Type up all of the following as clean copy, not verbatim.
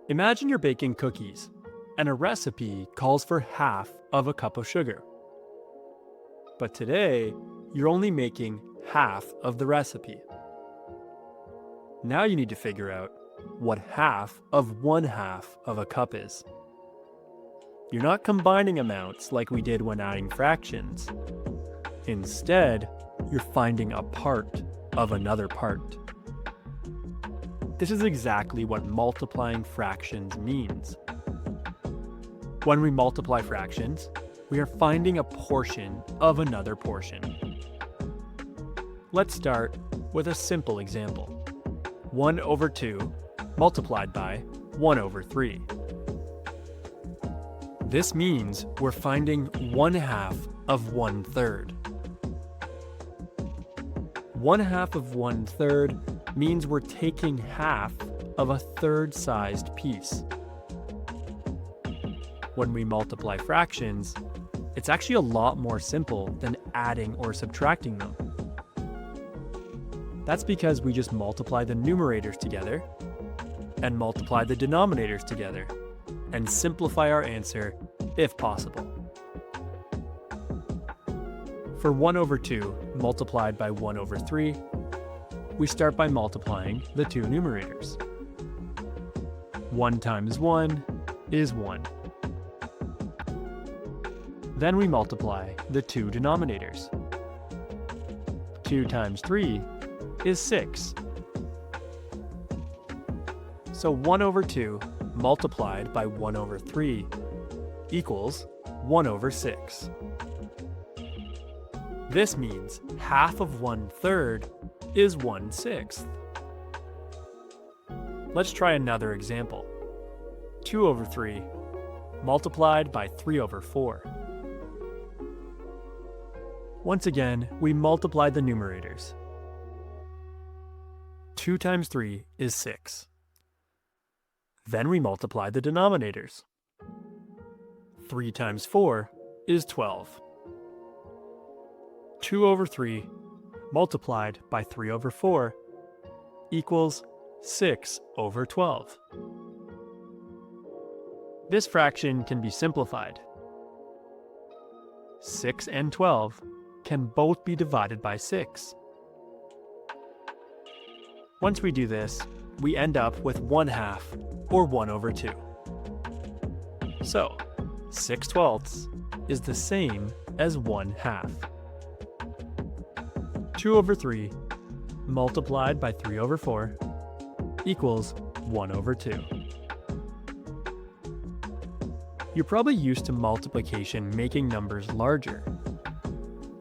Imagine you're baking cookies, and a recipe calls for half of a cup of sugar. But today, you're only making half of the recipe. Now you need to figure out what half of 1/2 of a cup is. You're not combining amounts like we did when adding fractions. Instead, you're finding a part of another part. This is exactly what multiplying fractions means. When we multiply fractions, we are finding a portion of another portion. Let's start with a simple example. 1/2 multiplied by 1/3. This means we're finding 1/2 of 1/3. 1/2 of 1/3 means we're taking half of a third-sized piece. When we multiply fractions, it's actually a lot more simple than adding or subtracting them. That's because we just multiply the numerators together and multiply the denominators together and simplify our answer if possible. For 1/2 multiplied by 1/3, we start by multiplying the two numerators. 1 times 1 is 1. Then we multiply the two denominators. 2 times 3 is 6. So 1/2 multiplied by 1/3 equals 1/6. This means half of 1/3 is 1/6. Let's try another example. 2/3 multiplied by 3/4. Once again, we multiply the numerators. 2 times 3 is 6. Then we multiply the denominators. 3 times 4 is 12. 2/3 multiplied by 3/4 equals 6/12. This fraction can be simplified. 6 and 12 can both be divided by 6. Once we do this, we end up with 1/2 or 1/2. So, 6/12 is the same as 1/2. 2/3 multiplied by 3/4 equals 1/2. You're probably used to multiplication making numbers larger.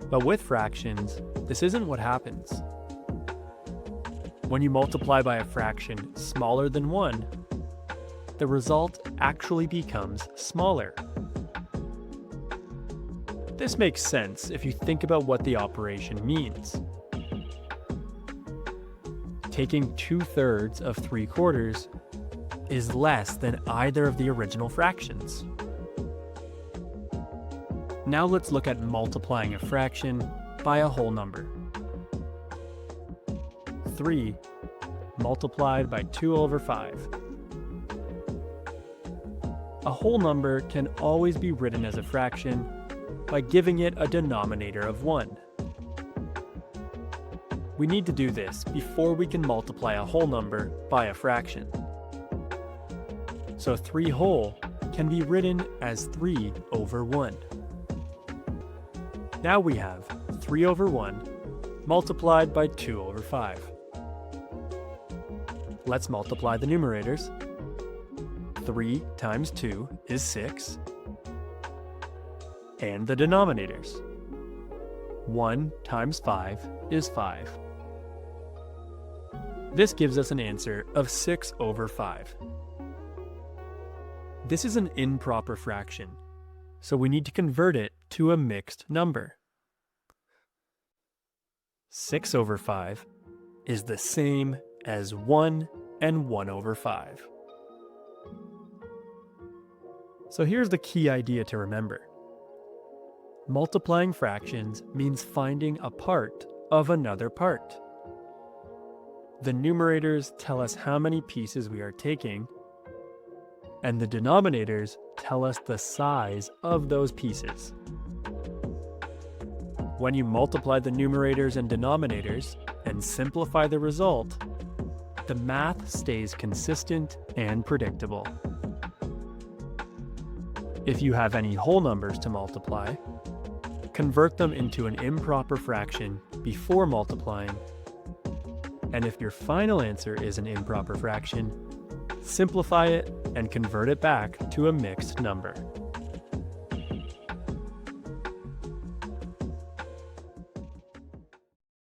But with fractions, this isn't what happens. When you multiply by a fraction smaller than 1, the result actually becomes smaller. This makes sense if you think about what the operation means. Taking 2/3 of 3/4 is less than either of the original fractions. Now let's look at multiplying a fraction by a whole number. 3 multiplied by 2/5. A whole number can always be written as a fraction by giving it a denominator of 1. We need to do this before we can multiply a whole number by a fraction. So 3 whole can be written as 3/1. Now we have 3/1 multiplied by 2/5. Let's multiply the numerators. 3 times 2 is 6. And the denominators. 1 times 5 is 5. This gives us an answer of 6/5. This is an improper fraction, so we need to convert it to a mixed number. 6/5 is the same as 1 and 1/5. So here's the key idea to remember. Multiplying fractions means finding a part of another part. The numerators tell us how many pieces we are taking, and the denominators tell us the size of those pieces. When you multiply the numerators and denominators and simplify the result, the math stays consistent and predictable. If you have any whole numbers to multiply, convert them into an improper fraction before multiplying. And if your final answer is an improper fraction, simplify it and convert it back to a mixed number.